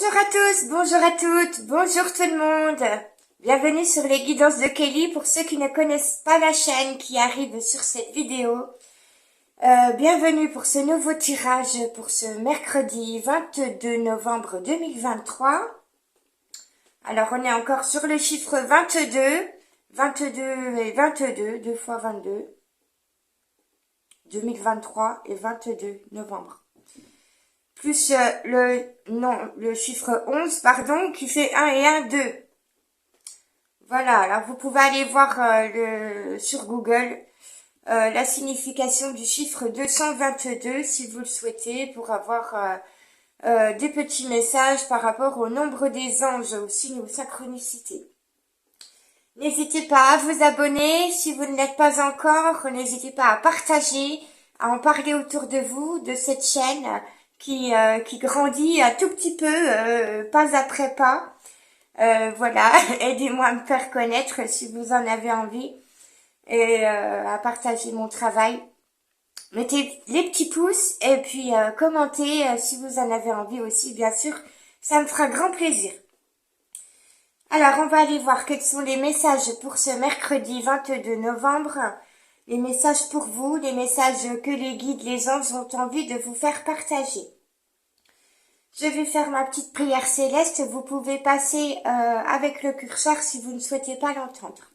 Bonjour à tous, bonjour à toutes, bonjour tout le monde. Bienvenue sur les guidances de Kelly pour ceux qui ne connaissent pas la chaîne qui arrivent sur cette vidéo. Bienvenue pour ce nouveau tirage pour ce mercredi 22 novembre 2023. Alors on est encore sur le chiffre 22, 22 et 22, 2 fois 22, 2023 et 22 novembre. Plus le chiffre 11, pardon, qui fait 1 et 1, 2. Voilà, alors vous pouvez aller voir sur Google la signification du chiffre 222 si vous le souhaitez, pour avoir des petits messages par rapport au nombre des anges, aux signes ou synchronicités. N'hésitez pas à vous abonner si vous ne l'êtes pas encore, n'hésitez pas à partager, à en parler autour de vous, de cette chaîne qui grandit un tout petit peu, pas après pas. Voilà, aidez-moi à me faire connaître si vous en avez envie et à partager mon travail. Mettez les petits pouces et puis commentez si vous en avez envie aussi, bien sûr, ça me fera grand plaisir. Alors, on va aller voir quels sont les messages pour ce mercredi 22 novembre. Les messages pour vous, les messages que les guides, les anges ont envie de vous faire partager. Je vais faire ma petite prière céleste. Vous pouvez passer avec le curseur si vous ne souhaitez pas l'entendre.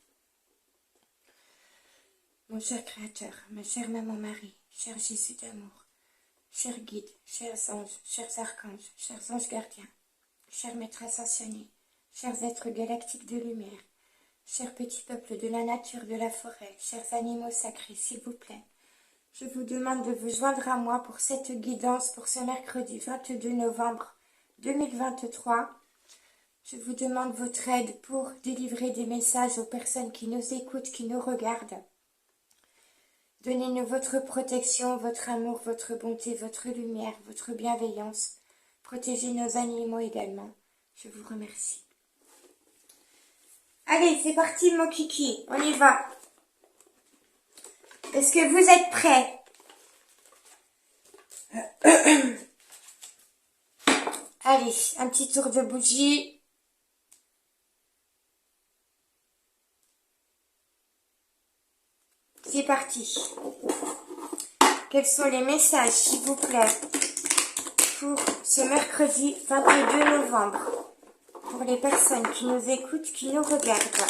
Mon cher Créateur, ma chère Maman Marie, cher Jésus d'amour, chers guides, chers anges, chers archanges, chers anges gardiens, chère maîtresse ascensionnée, chers êtres galactiques de lumière, chers petits peuples de la nature, de la forêt, chers animaux sacrés, s'il vous plaît, je vous demande de vous joindre à moi pour cette guidance pour ce mercredi 22 novembre 2023. Je vous demande votre aide pour délivrer des messages aux personnes qui nous écoutent, qui nous regardent. Donnez-nous votre protection, votre amour, votre bonté, votre lumière, votre bienveillance. Protégez nos animaux également. Je vous remercie. Allez, c'est parti mon kiki, on y va. Est-ce que vous êtes prêts? Allez, un petit tour de bougie. C'est parti. Quels sont les messages, s'il vous plaît, pour ce mercredi 22 novembre, pour les personnes qui nous écoutent, qui nous regardent,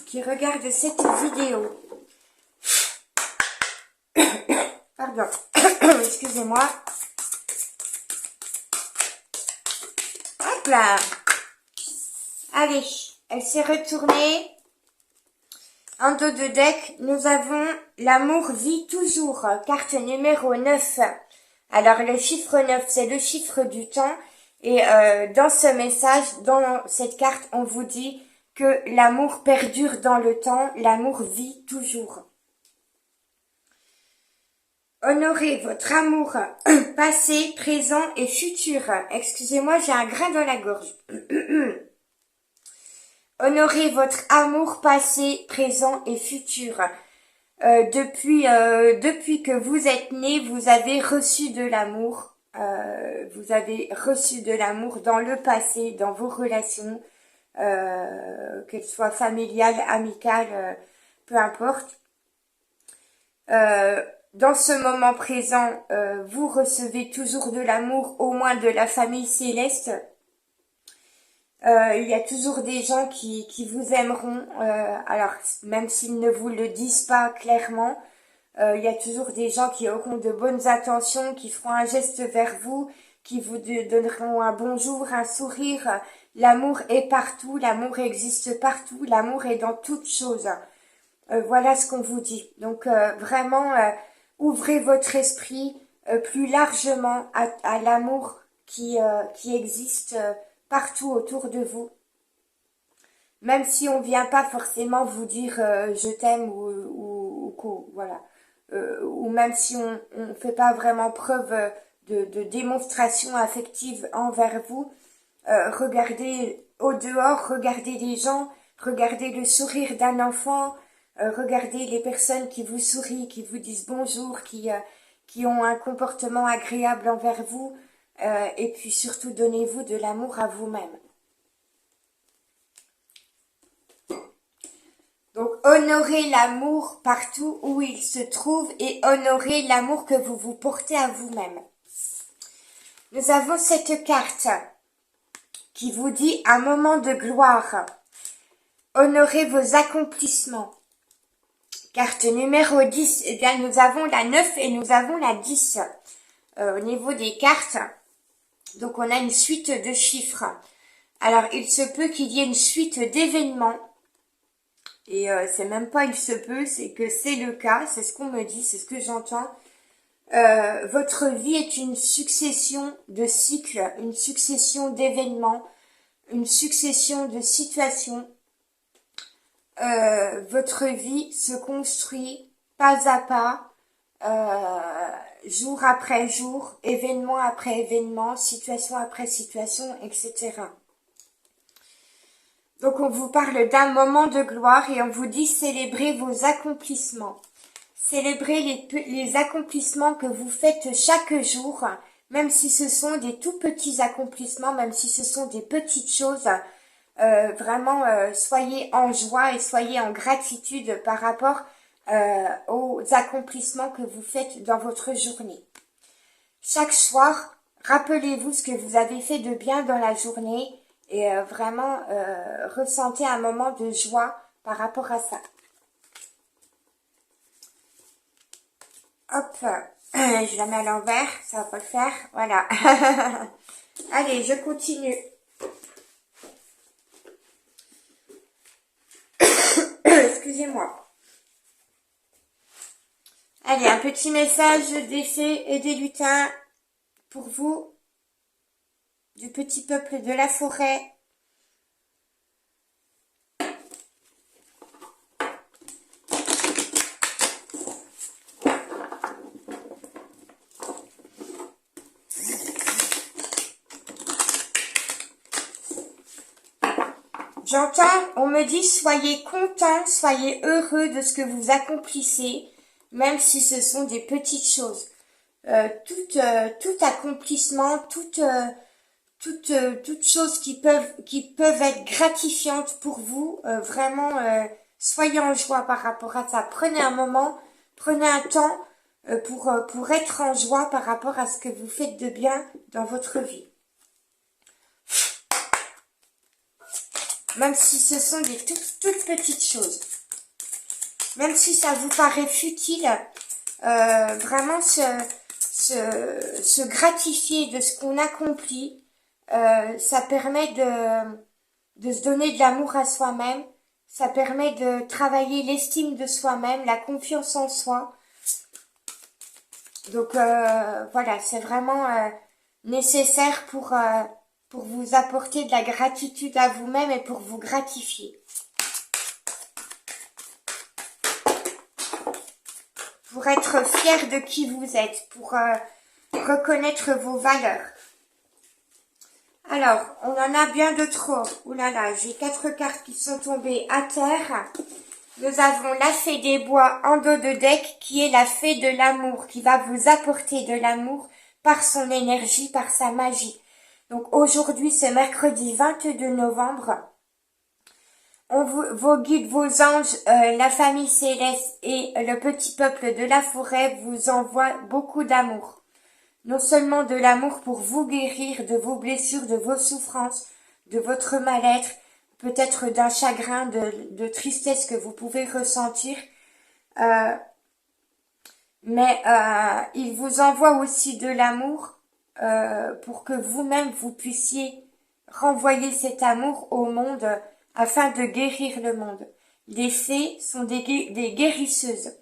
qui regardent cette vidéo. Pardon, excusez-moi. Hop là. Allez, elle s'est retournée. En dos de deck, nous avons l'amour vit toujours, carte numéro 9. Alors, le chiffre 9, c'est le chiffre du temps. Et dans ce message, dans cette carte, on vous dit que l'amour perdure dans le temps, l'amour vit toujours. Honorez votre amour passé, présent et futur. Excusez-moi, j'ai un grain dans la gorge. Honorez votre amour passé, présent et futur. Depuis que vous êtes né, vous avez reçu de l'amour. Vous avez reçu de l'amour dans le passé, dans vos relations, qu'elles soient familiales, amicales, peu importe. Dans ce moment présent, vous recevez toujours de l'amour, au moins de la famille céleste. Il y a toujours des gens qui vous aimeront, alors même s'ils ne vous le disent pas clairement, il y a toujours des gens qui auront de bonnes intentions, qui feront un geste vers vous, qui vous donneront un bonjour, un sourire. L'amour est partout, l'amour existe partout, l'amour est dans toutes choses. Voilà ce qu'on vous dit. Donc vraiment, ouvrez votre esprit plus largement à l'amour qui existe partout autour de vous. Même si on vient pas forcément vous dire je t'aime ou voilà. Ou même si on fait pas vraiment preuve de démonstration affective envers vous, regardez au dehors, regardez les gens, regardez le sourire d'un enfant, regardez les personnes qui vous sourient, qui vous disent bonjour, qui ont un comportement agréable envers vous. et puis surtout, donnez-vous de l'amour à vous-même. Donc, honorez l'amour partout où il se trouve et honorez l'amour que vous vous portez à vous-même. Nous avons cette carte qui vous dit un moment de gloire. Honorez vos accomplissements. Carte numéro 10, eh bien nous avons la 9 et nous avons la 10 au niveau des cartes. Donc on a une suite de chiffres. Alors il se peut qu'il y ait une suite d'événements. Et c'est même pas il se peut, c'est que c'est le cas, c'est ce qu'on me dit, c'est ce que j'entends. Votre vie est une succession de cycles, une succession d'événements, une succession de situations. Votre vie se construit pas à pas, jour après jour, événement après événement, situation après situation, etc. Donc on vous parle d'un moment de gloire et on vous dit célébrez vos accomplissements. Célébrez les accomplissements que vous faites chaque jour, même si ce sont des tout petits accomplissements, même si ce sont des petites choses. Vraiment, soyez en joie et soyez en gratitude par rapport aux accomplissements que vous faites dans votre journée. Chaque soir, rappelez-vous ce que vous avez fait de bien dans la journée et vraiment ressentez un moment de joie par rapport à ça. Hop, je la mets à l'envers, ça va pas le faire, voilà. Allez, je continue. Excusez-moi. Allez, un petit message des fées et des lutins pour vous, du petit peuple de la forêt. J'entends, on me dit soyez contents, soyez heureux de ce que vous accomplissez, même si ce sont des petites choses. Tout accomplissement, toute chose qui peuvent être gratifiantes pour vous, vraiment, soyez en joie par rapport à ça. Prenez un moment, prenez un temps pour être en joie par rapport à ce que vous faites de bien dans votre vie. Même si ce sont des toutes petites choses. Même si ça vous paraît futile, vraiment se gratifier de ce qu'on accomplit, ça permet de se donner de l'amour à soi-même, ça permet de travailler l'estime de soi-même, la confiance en soi. Donc voilà, c'est vraiment nécessaire pour vous apporter de la gratitude à vous-même et pour vous gratifier. Pour être fier de qui vous êtes, pour reconnaître vos valeurs. Alors, on en a bien de trop. Ouh là là, j'ai 4 cartes qui sont tombées à terre. Nous avons la fée des bois en dos de deck, qui est la fée de l'amour, qui va vous apporter de l'amour par son énergie, par sa magie. Donc aujourd'hui, c'est mercredi 22 novembre. Vos guides, vos anges, la famille céleste et le petit peuple de la forêt vous envoient beaucoup d'amour. Non seulement de l'amour pour vous guérir de vos blessures, de vos souffrances, de votre mal-être, peut-être d'un chagrin, de tristesse que vous pouvez ressentir, mais il vous envoie aussi de l'amour pour que vous-même vous puissiez renvoyer cet amour au monde afin de guérir le monde. Les fées sont des guérisseuses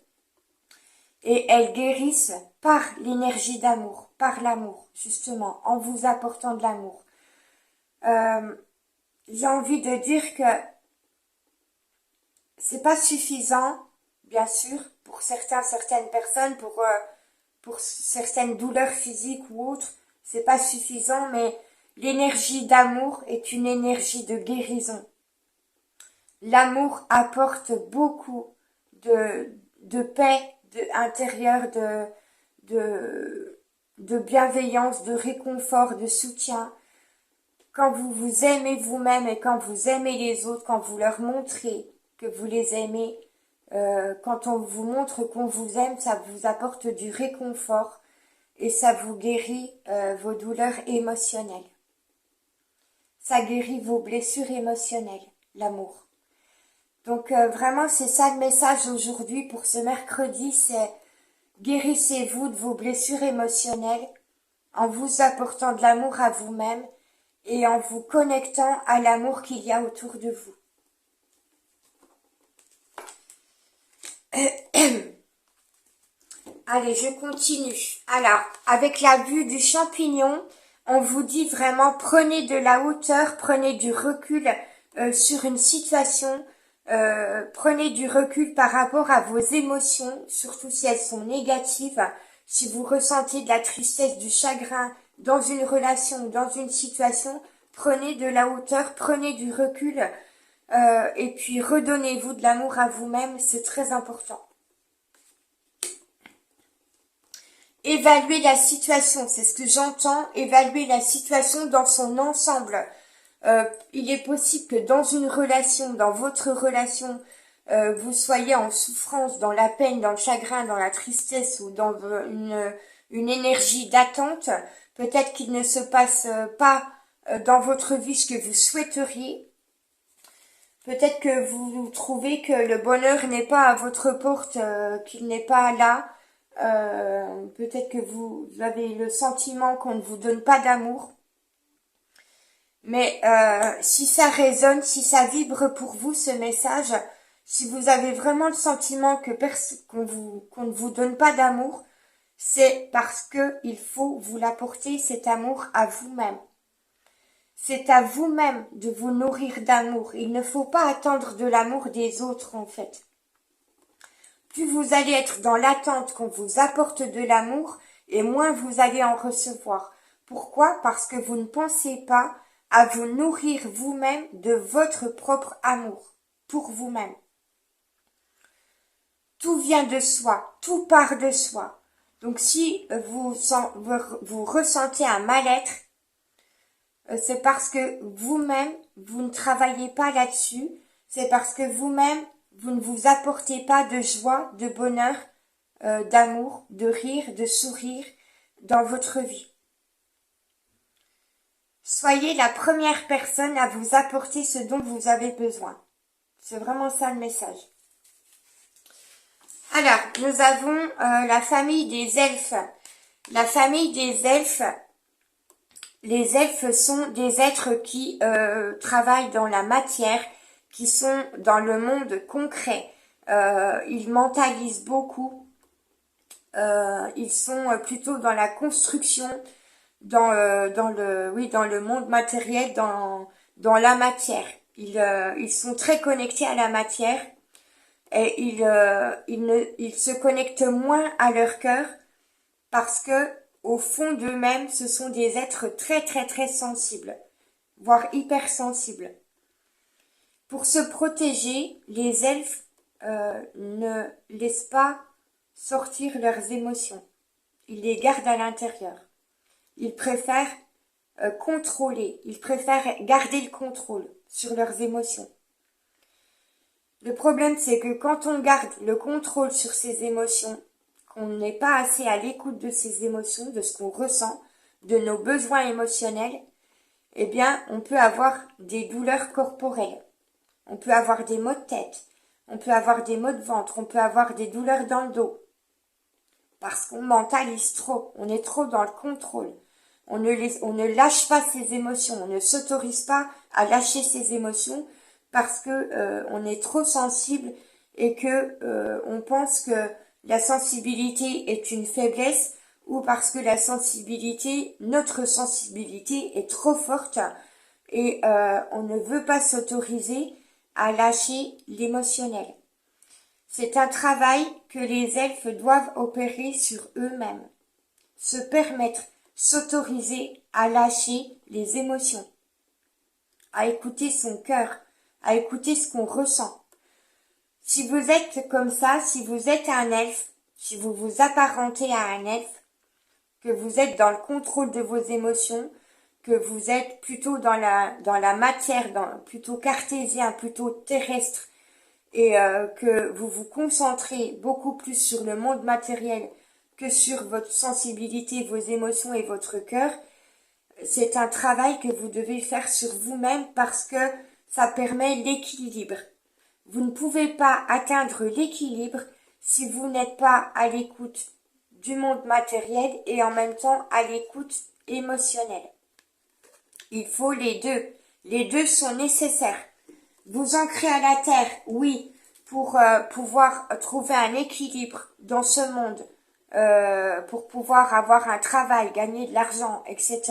et elles guérissent par l'énergie d'amour, par l'amour, justement, en vous apportant de l'amour. J'ai envie de dire que c'est pas suffisant, bien sûr, pour certaines personnes, pour certaines douleurs physiques ou autres, c'est pas suffisant, mais l'énergie d'amour est une énergie de guérison. L'amour apporte beaucoup de paix intérieure, de de bienveillance, de réconfort, de soutien. Quand vous vous aimez vous-même et quand vous aimez les autres, quand vous leur montrez que vous les aimez, quand on vous montre qu'on vous aime, ça vous apporte du réconfort et ça vous guérit vos douleurs émotionnelles. Ça guérit vos blessures émotionnelles, l'amour. Donc vraiment, c'est ça le message aujourd'hui pour ce mercredi, c'est guérissez-vous de vos blessures émotionnelles en vous apportant de l'amour à vous-même et en vous connectant à l'amour qu'il y a autour de vous. Allez, je continue. Alors, avec la vue du champignon, on vous dit vraiment prenez de la hauteur, prenez du recul sur une situation, prenez du recul par rapport à vos émotions, surtout si elles sont négatives. Si vous ressentez de la tristesse, du chagrin dans une relation ou dans une situation, prenez de la hauteur, prenez du recul et puis redonnez-vous de l'amour à vous-même, c'est très important. Évaluer la situation, c'est ce que j'entends, évaluer la situation dans son ensemble. Il est possible que dans une relation, dans votre relation, vous soyez en souffrance, dans la peine, dans le chagrin, dans la tristesse ou dans une énergie d'attente. Peut-être qu'il ne se passe pas dans votre vie ce que vous souhaiteriez. Peut-être que vous trouvez que le bonheur n'est pas à votre porte, qu'il n'est pas là. Peut-être que vous avez le sentiment qu'on ne vous donne pas d'amour. Mais si ça résonne, si ça vibre pour vous ce message, si vous avez vraiment le sentiment qu'on ne vous donne pas d'amour, c'est parce que il faut vous l'apporter cet amour à vous-même. C'est à vous-même de vous nourrir d'amour. Il ne faut pas attendre de l'amour des autres en fait. Plus vous allez être dans l'attente qu'on vous apporte de l'amour, et moins vous allez en recevoir. Pourquoi? Parce que vous ne pensez pas à vous nourrir vous-même de votre propre amour, pour vous-même. Tout vient de soi, tout part de soi. Donc si vous ressentez un mal-être, c'est parce que vous-même, vous ne travaillez pas là-dessus, c'est parce que vous-même, vous ne vous apportez pas de joie, de bonheur, d'amour, de rire, de sourire dans votre vie. Soyez la première personne à vous apporter ce dont vous avez besoin. C'est vraiment ça le message. Alors, nous avons la famille des elfes. La famille des elfes, les elfes sont des êtres qui travaillent dans la matière, qui sont dans le monde concret. Ils mentalisent beaucoup. Ils sont plutôt dans la construction, dans le monde matériel, dans la matière. Ils sont très connectés à la matière et ils se connectent moins à leur cœur parce que au fond d'eux-mêmes, ce sont des êtres très très très sensibles, voire hypersensibles. Pour se protéger, les elfes ne laissent pas sortir leurs émotions. Ils les gardent à l'intérieur. Ils préfèrent contrôler, ils préfèrent garder le contrôle sur leurs émotions. Le problème, c'est que quand on garde le contrôle sur ses émotions, qu'on n'est pas assez à l'écoute de ses émotions, de ce qu'on ressent, de nos besoins émotionnels, eh bien, on peut avoir des douleurs corporelles. On peut avoir des maux de tête, on peut avoir des maux de ventre, on peut avoir des douleurs dans le dos. Parce qu'on mentalise trop, on est trop dans le contrôle. On ne lâche pas ses émotions, on ne s'autorise pas à lâcher ses émotions parce que on est trop sensible et que on pense que la sensibilité est une faiblesse ou parce que notre sensibilité est trop forte et on ne veut pas s'autoriser à lâcher l'émotionnel. C'est un travail que les elfes doivent opérer sur eux-mêmes, se permettre, s'autoriser à lâcher les émotions, à écouter son cœur, à écouter ce qu'on ressent. Si vous êtes comme ça, si vous êtes un elfe, si vous vous apparentez à un elfe, que vous êtes dans le contrôle de vos émotions, que vous êtes plutôt dans la matière, plutôt cartésien, plutôt terrestre, et que vous vous concentrez beaucoup plus sur le monde matériel que sur votre sensibilité, vos émotions et votre cœur, c'est un travail que vous devez faire sur vous-même parce que ça permet l'équilibre. Vous ne pouvez pas atteindre l'équilibre si vous n'êtes pas à l'écoute du monde matériel et en même temps à l'écoute émotionnelle. Il faut les deux. Les deux sont nécessaires. Vous ancrer à la terre, oui, pour pouvoir trouver un équilibre dans ce monde, pour pouvoir avoir un travail, gagner de l'argent, etc.,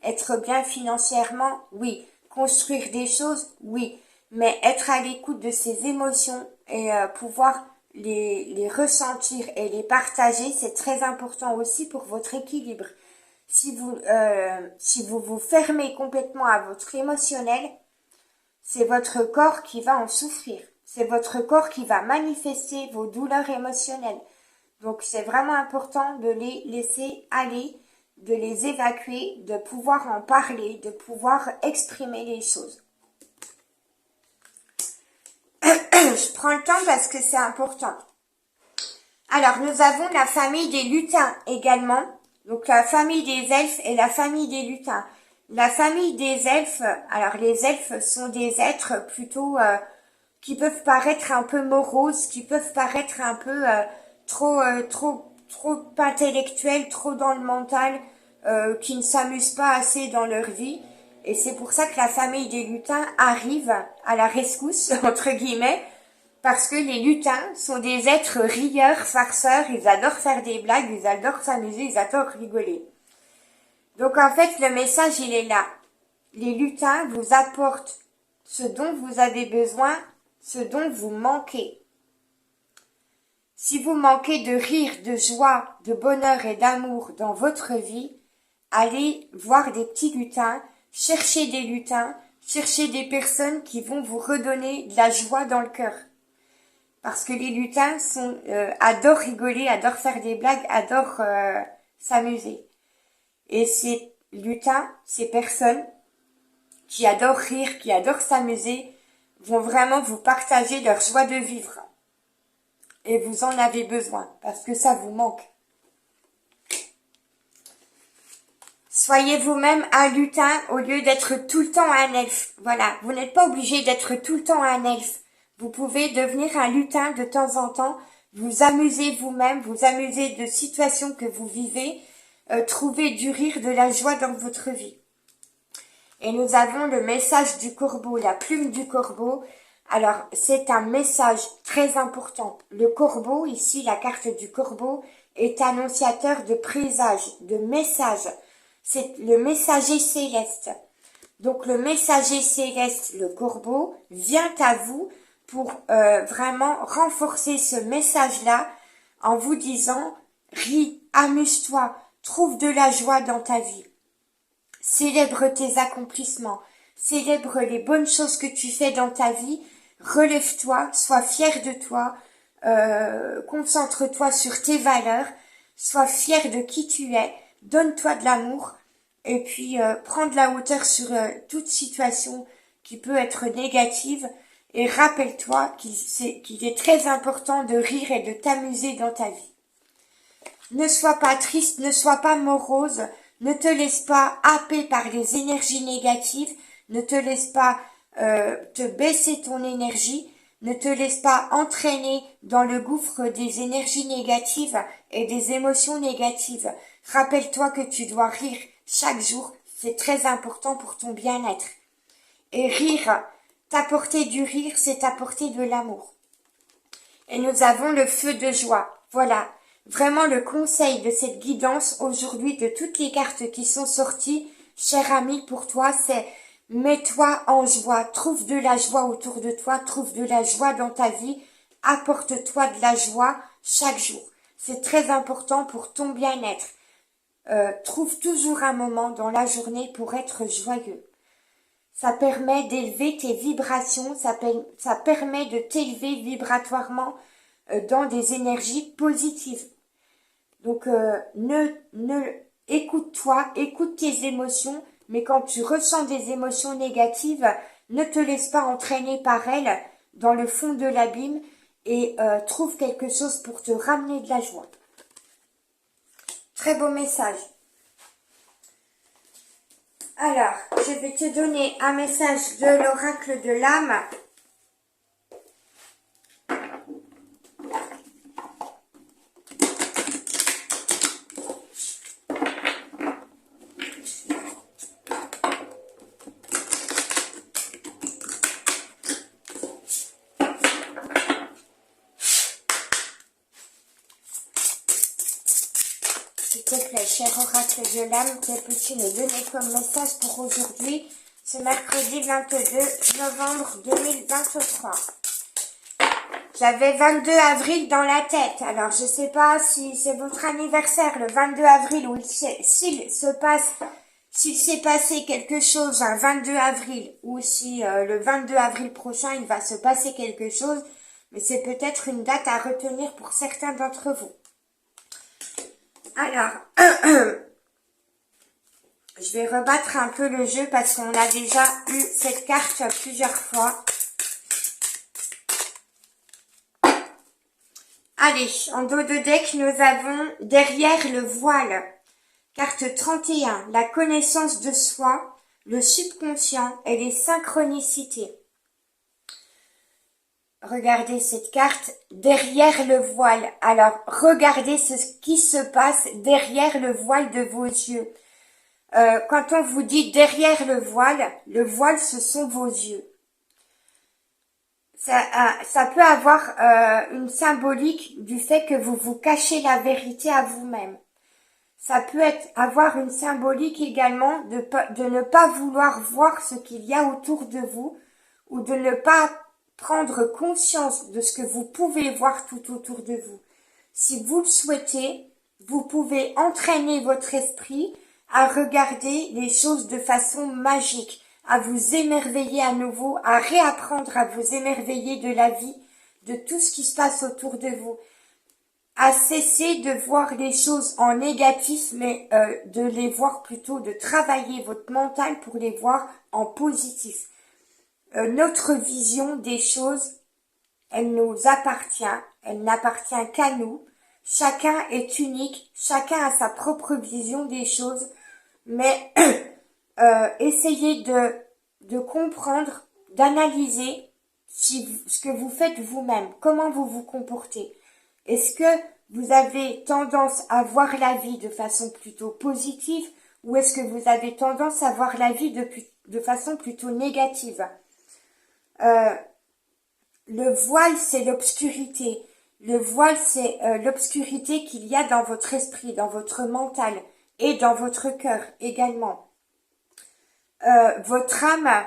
être bien financièrement, oui, construire des choses, oui, mais être à l'écoute de ses émotions et pouvoir les ressentir et les partager, c'est très important aussi pour votre équilibre. Si vous vous fermez complètement à votre émotionnel, c'est votre corps qui va en souffrir. C'est votre corps qui va manifester vos douleurs émotionnelles. Donc c'est vraiment important de les laisser aller, de les évacuer, de pouvoir en parler, de pouvoir exprimer les choses. Je prends le temps parce que c'est important. Alors nous avons la famille des lutins également. Donc la famille des elfes et la famille des lutins. La famille des elfes, alors les elfes sont des êtres plutôt qui peuvent paraître un peu moroses, qui peuvent paraître un peu trop intellectuels, trop dans le mental, qui ne s'amusent pas assez dans leur vie. Et c'est pour ça que la famille des lutins arrive à la rescousse, entre guillemets, parce que les lutins sont des êtres rieurs, farceurs, ils adorent faire des blagues, ils adorent s'amuser, ils adorent rigoler. Donc en fait, le message, il est là. Les lutins vous apportent ce dont vous avez besoin, ce dont vous manquez. Si vous manquez de rire, de joie, de bonheur et d'amour dans votre vie, allez voir des petits lutins, cherchez des lutins, cherchez des personnes qui vont vous redonner de la joie dans le cœur. Parce que les lutins adorent rigoler, adorent faire des blagues, adorent s'amuser. Et ces lutins, ces personnes qui adorent rire, qui adorent s'amuser, vont vraiment vous partager leur joie de vivre. Et vous en avez besoin, parce que ça vous manque. Soyez vous-même un lutin au lieu d'être tout le temps un elfe. Voilà, vous n'êtes pas obligé d'être tout le temps un elfe. Vous pouvez devenir un lutin de temps en temps, vous amuser vous-même, vous amuser de situations que vous vivez, trouver du rire, de la joie dans votre vie. Et nous avons le message du corbeau, la plume du corbeau. Alors, c'est un message très important. Le corbeau, ici, la carte du corbeau, est annonciateur de présage, de message. C'est le messager céleste. Donc, le messager céleste, le corbeau, vient à vous pour vraiment renforcer ce message-là en vous disant « Ris, amuse-toi, trouve de la joie dans ta vie. Célèbre tes accomplissements, célèbre les bonnes choses que tu fais dans ta vie, relève-toi, sois fier de toi, concentre-toi sur tes valeurs, sois fier de qui tu es, donne-toi de l'amour et puis prends de la hauteur sur toute situation qui peut être négative et rappelle-toi qu'il est très important de rire et de t'amuser dans ta vie. Ne sois pas triste, ne sois pas morose, ne te laisse pas happer par les énergies négatives, ne te laisse pas te baisser ton énergie, ne te laisse pas entraîner dans le gouffre des énergies négatives et des émotions négatives. Rappelle-toi que tu dois rire chaque jour, c'est très important pour ton bien-être. Et rire, t'apporter du rire, c'est t'apporter de l'amour. Et nous avons le feu de joie, voilà. Vraiment le conseil de cette guidance aujourd'hui de toutes les cartes qui sont sorties, cher ami, pour toi, c'est mets-toi en joie, trouve de la joie autour de toi, trouve de la joie dans ta vie, apporte-toi de la joie chaque jour. C'est très important pour ton bien-être. Trouve toujours un moment dans la journée pour être joyeux. Ça permet d'élever tes vibrations, ça permet de t'élever vibratoirement dans des énergies positives. Donc, écoute-toi, écoute tes émotions, mais quand tu ressens des émotions négatives, ne te laisse pas entraîner par elles dans le fond de l'abîme et trouve quelque chose pour te ramener de la joie. Très beau message. Alors, je vais te donner un message de l'oracle de l'âme. S'il te plaît, cher oracle de l'âme, que peux-tu me donner comme message pour aujourd'hui, ce mercredi 22 novembre 2023. J'avais 22 avril dans la tête, alors je sais pas si c'est votre anniversaire le 22 avril ou s'il s'est passé quelque chose un 22 avril ou si le 22 avril prochain il va se passer quelque chose, mais c'est peut-être une date à retenir pour certains d'entre vous. Alors, je vais rebattre un peu le jeu parce qu'on a déjà eu cette carte plusieurs fois. Allez, en dos de deck, nous avons derrière le voile. Carte 31, la connaissance de soi, le subconscient et les synchronicités. Regardez cette carte derrière le voile. Alors, regardez ce qui se passe derrière le voile de vos yeux. Quand on vous dit derrière le voile, ce sont vos yeux. Ça peut avoir une symbolique du fait que vous vous cachez la vérité à vous-même. Ça peut avoir une symbolique également de ne pas vouloir voir ce qu'il y a autour de vous ou de ne pas prendre conscience de ce que vous pouvez voir tout autour de vous. Si vous le souhaitez, vous pouvez entraîner votre esprit à regarder les choses de façon magique, à vous émerveiller à nouveau, à réapprendre à vous émerveiller de la vie, de tout ce qui se passe autour de vous, à cesser de voir les choses en négatif, mais de les voir plutôt, de travailler votre mental pour les voir en positif. Notre vision des choses, elle nous appartient, elle n'appartient qu'à nous. Chacun est unique, chacun a sa propre vision des choses, mais essayez de comprendre, d'analyser ce que vous faites vous-même, comment vous vous comportez. Est-ce que vous avez tendance à voir la vie de façon plutôt positive ou est-ce que vous avez tendance à voir la vie de façon plutôt négative? Le voile, c'est l'obscurité. Le voile, c'est l'obscurité qu'il y a dans votre esprit, dans votre mental et dans votre cœur également. Votre âme,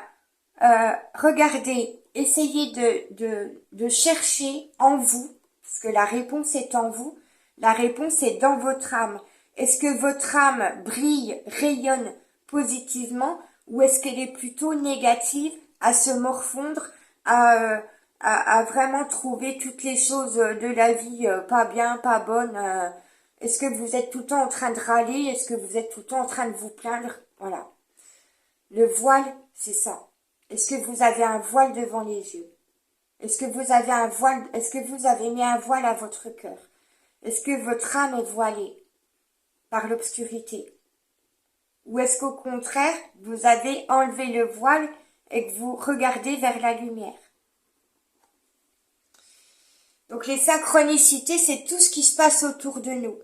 regardez, essayez de chercher en vous, parce que la réponse est en vous, la réponse est dans votre âme. Est-ce que votre âme brille, rayonne positivement ou est-ce qu'elle est plutôt négative à se morfondre, à vraiment trouver toutes les choses de la vie pas bien, pas bonnes. Est-ce que vous êtes tout le temps en train de râler? Est-ce que vous êtes tout le temps en train de vous plaindre? Voilà. Le voile, c'est ça. Est-ce que vous avez un voile devant les yeux? Est-ce que vous avez un voile? Est-ce que vous avez mis un voile à votre cœur? Est-ce que votre âme est voilée par l'obscurité? Ou est-ce qu'au contraire, vous avez enlevé le voile et que vous regardez vers la lumière? Donc les synchronicités, c'est tout ce qui se passe autour de nous.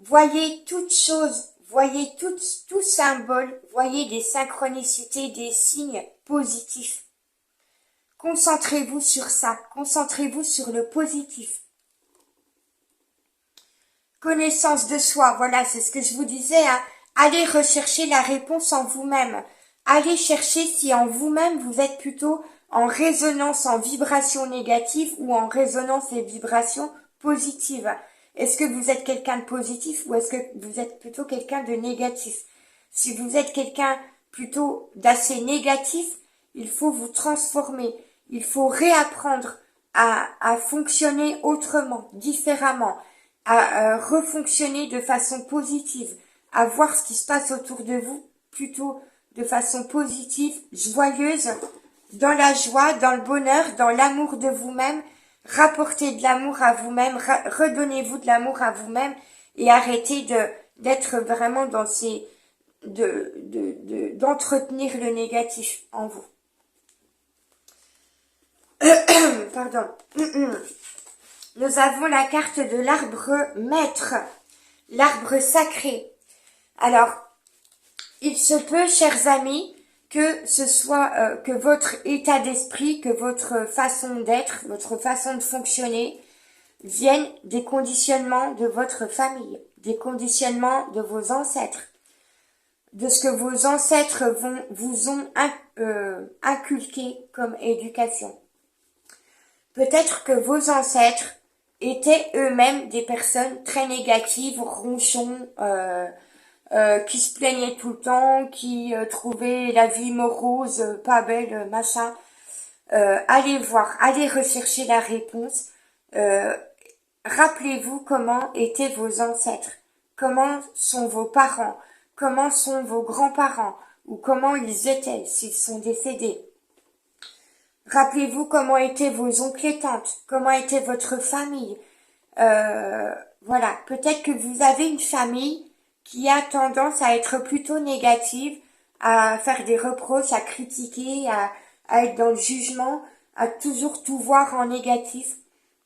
Voyez toute chose, voyez tout symbole, voyez des synchronicités, des signes positifs. Concentrez-vous sur ça, concentrez-vous sur le positif. Connaissance de soi, voilà, c'est ce que je vous disais, hein. Allez rechercher la réponse en vous-même. Allez chercher si en vous-même vous êtes plutôt en résonance, en vibration négative ou en résonance et vibration positive. Est-ce que vous êtes quelqu'un de positif ou est-ce que vous êtes plutôt quelqu'un de négatif? Si vous êtes quelqu'un plutôt d'assez négatif, il faut vous transformer. Il faut réapprendre à fonctionner autrement, différemment, à refonctionner de façon positive, à voir ce qui se passe autour de vous plutôt de façon positive, joyeuse, dans la joie, dans le bonheur, dans l'amour de vous-même. Rapportez de l'amour à vous-même, redonnez-vous de l'amour à vous-même et arrêtez d'être vraiment dans ces d'entretenir le négatif en vous. Pardon. Nous avons la carte de l'arbre maître, l'arbre sacré. Alors, il se peut, chers amis, que ce soit que votre état d'esprit, que votre façon d'être, votre façon de fonctionner viennent des conditionnements de votre famille, des conditionnements de vos ancêtres, de ce que vos ancêtres vous ont inculqué comme éducation. Peut-être que vos ancêtres étaient eux-mêmes des personnes très négatives, ronchons, qui se plaignaient tout le temps, qui trouvaient la vie morose, pas belle, machin. Allez voir, allez rechercher la réponse. Rappelez-vous comment étaient vos ancêtres, comment sont vos parents, comment sont vos grands-parents, ou comment ils étaient s'ils sont décédés. Rappelez-vous comment étaient vos oncles et tantes, comment était votre famille. Voilà, peut-être que vous avez une famille qui a tendance à être plutôt négative, à faire des reproches, à critiquer, à être dans le jugement, à toujours tout voir en négatif.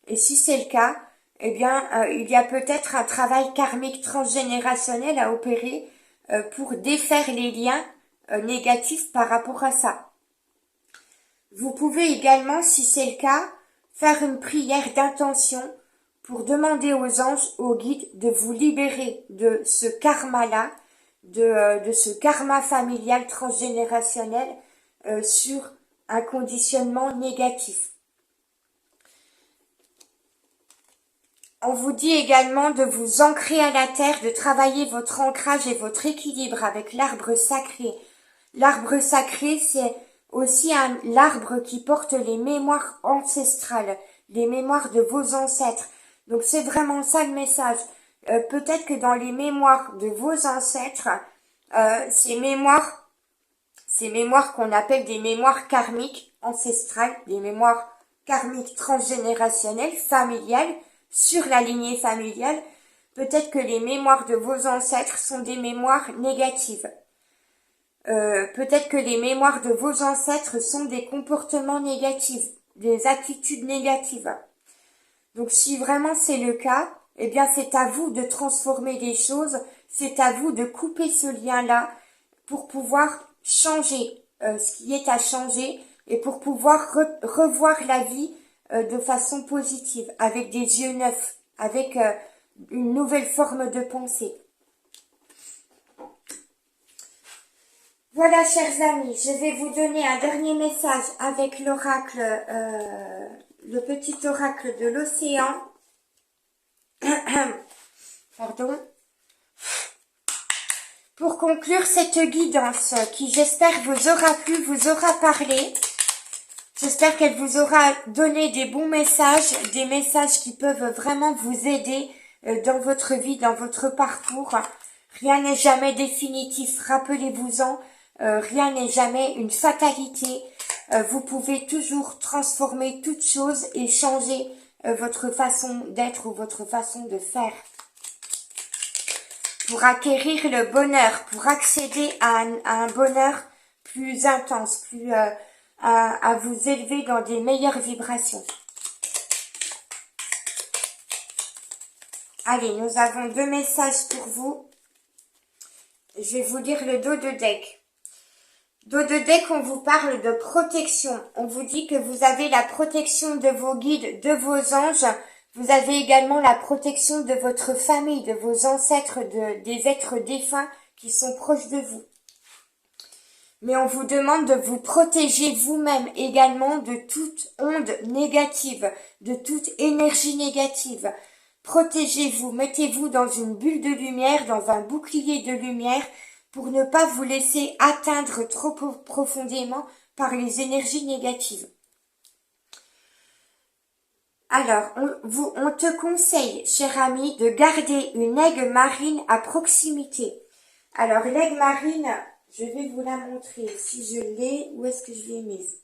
Et si c'est le cas, eh bien, il y a peut-être un travail karmique transgénérationnel à opérer pour défaire les liens négatifs par rapport à ça. Vous pouvez également, si c'est le cas, faire une prière d'intention pour demander aux anges, aux guides, de vous libérer de ce karma-là, de ce karma familial transgénérationnel sur un conditionnement négatif. On vous dit également de vous ancrer à la terre, de travailler votre ancrage et votre équilibre avec l'arbre sacré. L'arbre sacré, c'est aussi l'arbre qui porte les mémoires ancestrales, les mémoires de vos ancêtres. Donc c'est vraiment ça le message. Peut-être que dans les mémoires de vos ancêtres, ces mémoires qu'on appelle des mémoires karmiques ancestrales, des mémoires karmiques transgénérationnelles, familiales, sur la lignée familiale, peut-être que les mémoires de vos ancêtres sont des mémoires négatives. Peut-être que les mémoires de vos ancêtres sont des comportements négatifs, des attitudes négatives. Donc si vraiment c'est le cas, eh bien c'est à vous de transformer les choses, c'est à vous de couper ce lien-là pour pouvoir changer ce qui est à changer et pour pouvoir revoir la vie de façon positive, avec des yeux neufs, avec une nouvelle forme de pensée. Voilà, chers amis, je vais vous donner un dernier message avec l'oracle, le petit oracle de l'océan. Pardon. Pour conclure cette guidance qui, j'espère, vous aura plu, vous aura parlé. J'espère qu'elle vous aura donné des bons messages, des messages qui peuvent vraiment vous aider dans votre vie, dans votre parcours. Rien n'est jamais définitif, rappelez-vous-en. Rien n'est jamais une fatalité. Vous pouvez toujours transformer toute chose et changer votre façon d'être ou votre façon de faire. Pour acquérir le bonheur, pour accéder à un bonheur plus intense, plus à vous élever dans des meilleures vibrations. Allez, nous avons 2 messages pour vous. Je vais vous lire le dos de deck. Dos de deck, on vous parle de protection. On vous dit que vous avez la protection de vos guides, de vos anges. Vous avez également la protection de votre famille, de vos ancêtres, des êtres défunts qui sont proches de vous. Mais on vous demande de vous protéger vous-même également de toute onde négative, de toute énergie négative. Protégez-vous, mettez-vous dans une bulle de lumière, dans un bouclier de lumière, pour ne pas vous laisser atteindre trop profondément par les énergies négatives. Alors, on te conseille, cher ami, de garder une aigue marine à proximité. Alors, l'aigue marine, je vais vous la montrer. Si je l'ai, où est-ce que je l'ai mise?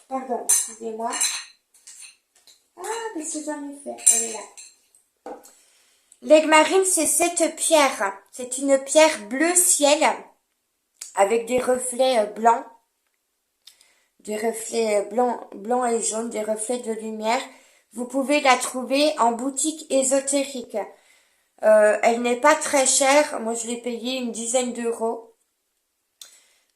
Pardon, excusez-moi. Ah, qu'est-ce que j'en ai fait? Elle est là. L'aigue marine, c'est cette pierre. C'est une pierre bleu ciel avec des reflets blancs. Des reflets blancs et jaunes, des reflets de lumière. Vous pouvez la trouver en boutique ésotérique. Elle n'est pas très chère. Moi, je l'ai payée une dizaine d'euros.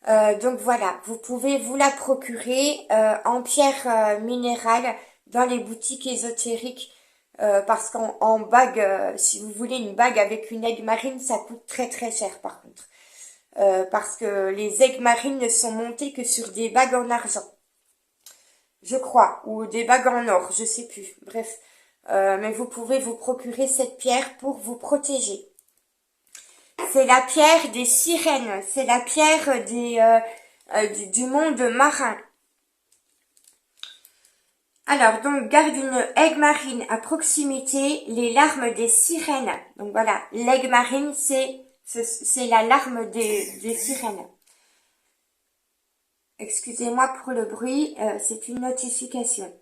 Donc voilà, vous pouvez vous la procurer en pierre minérale dans les boutiques ésotériques. Parce qu'en bague, si vous voulez une bague avec une aigue marine, ça coûte très très cher par contre. Parce que les aigues marines ne sont montées que sur des bagues en argent. Je crois, ou des bagues en or, je sais plus. Bref, mais vous pouvez vous procurer cette pierre pour vous protéger. C'est la pierre des sirènes, c'est la pierre du monde marin. Alors, donc, garde une aigue marine à proximité, les larmes des sirènes. Donc voilà, l'aigue marine, c'est la larme des sirènes. Excusez-moi pour le bruit, c'est une notification.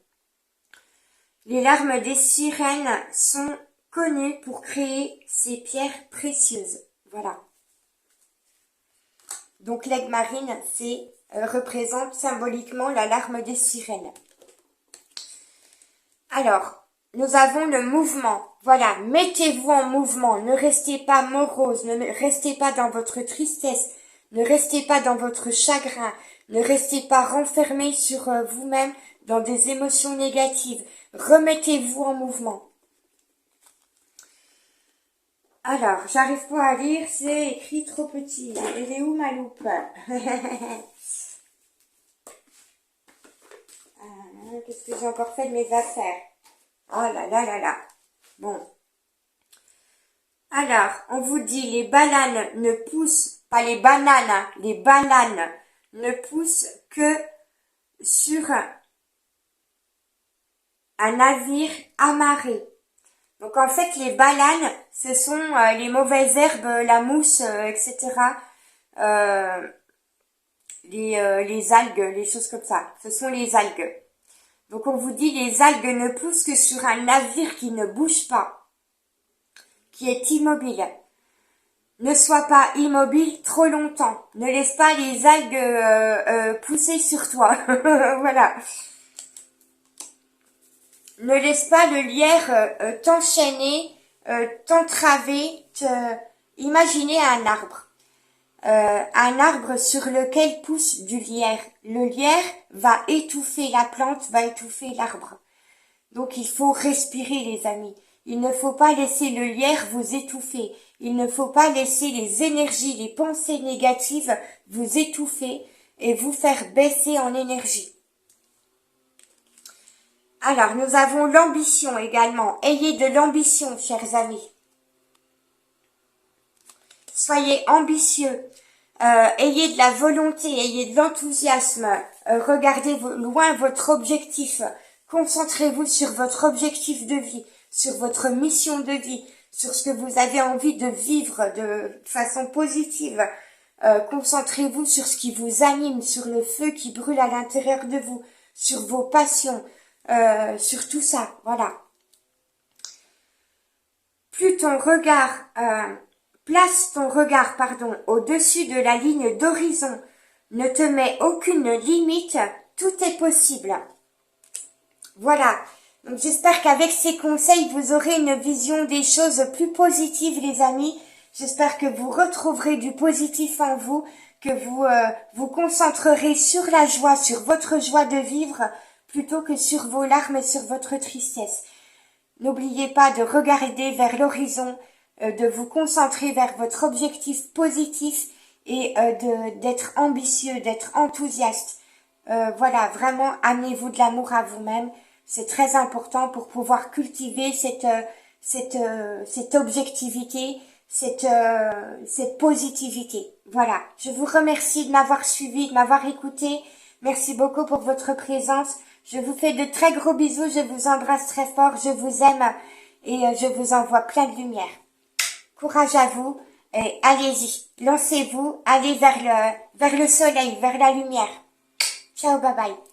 Les larmes des sirènes sont connues pour créer ces pierres précieuses. Voilà. Donc l'aigue marine, représente symboliquement la larme des sirènes. Alors, nous avons le mouvement. Voilà, mettez-vous en mouvement. Ne restez pas morose, ne restez pas dans votre tristesse, ne restez pas dans votre chagrin, ne restez pas renfermé sur vous-même dans des émotions négatives. Remettez-vous en mouvement. Alors, j'arrive pas à lire, c'est écrit trop petit. Elle est où ma loupe? Qu'est-ce que j'ai encore fait de mes affaires? Oh là là là là. Bon. Alors, on vous dit, les bananes ne poussent, pas les bananes, hein, les bananes ne poussent que sur un navire amarré. Donc en fait, les bananes, ce sont les mauvaises herbes, la mousse, etc. Les algues, les choses comme ça. Ce sont les algues. Donc on vous dit, les algues ne poussent que sur un navire qui ne bouge pas, qui est immobile. Ne sois pas immobile trop longtemps. Ne laisse pas les algues pousser sur toi. Voilà. Ne laisse pas le lierre t'enchaîner, t'entraver, imaginez un arbre. Un arbre sur lequel pousse du lierre. Le lierre va étouffer la plante, va étouffer l'arbre. Donc il faut respirer les amis. Il ne faut pas laisser le lierre vous étouffer. Il ne faut pas laisser les énergies, les pensées négatives vous étouffer et vous faire baisser en énergie. Alors, nous avons l'ambition également. Ayez de l'ambition, chers amis. Soyez ambitieux. Ayez de la volonté, ayez de l'enthousiasme. Regardez loin votre objectif. Concentrez-vous sur votre objectif de vie, sur votre mission de vie, sur ce que vous avez envie de vivre de façon positive. Concentrez-vous sur ce qui vous anime, sur le feu qui brûle à l'intérieur de vous, sur vos passions. Sur tout ça, voilà. Plus ton regard, place ton regard, au-dessus de la ligne d'horizon, ne te mets aucune limite, tout est possible. Voilà. Donc j'espère qu'avec ces conseils, vous aurez une vision des choses plus positives, les amis. J'espère que vous retrouverez du positif en vous, que vous vous concentrerez sur la joie, sur votre joie de vivre, plutôt que sur vos larmes et sur votre tristesse. N'oubliez pas de regarder vers l'horizon, de vous concentrer vers votre objectif positif et d'être ambitieux, d'être enthousiaste. Voilà, vraiment, amenez-vous de l'amour à vous-même. C'est très important pour pouvoir cultiver cette objectivité, cette positivité. Voilà, je vous remercie de m'avoir suivi, de m'avoir écouté. Merci beaucoup pour votre présence. Je vous fais de très gros bisous, je vous embrasse très fort, je vous aime et je vous envoie plein de lumière. Courage à vous et allez-y, lancez-vous, allez vers le soleil, vers la lumière. Ciao, bye bye.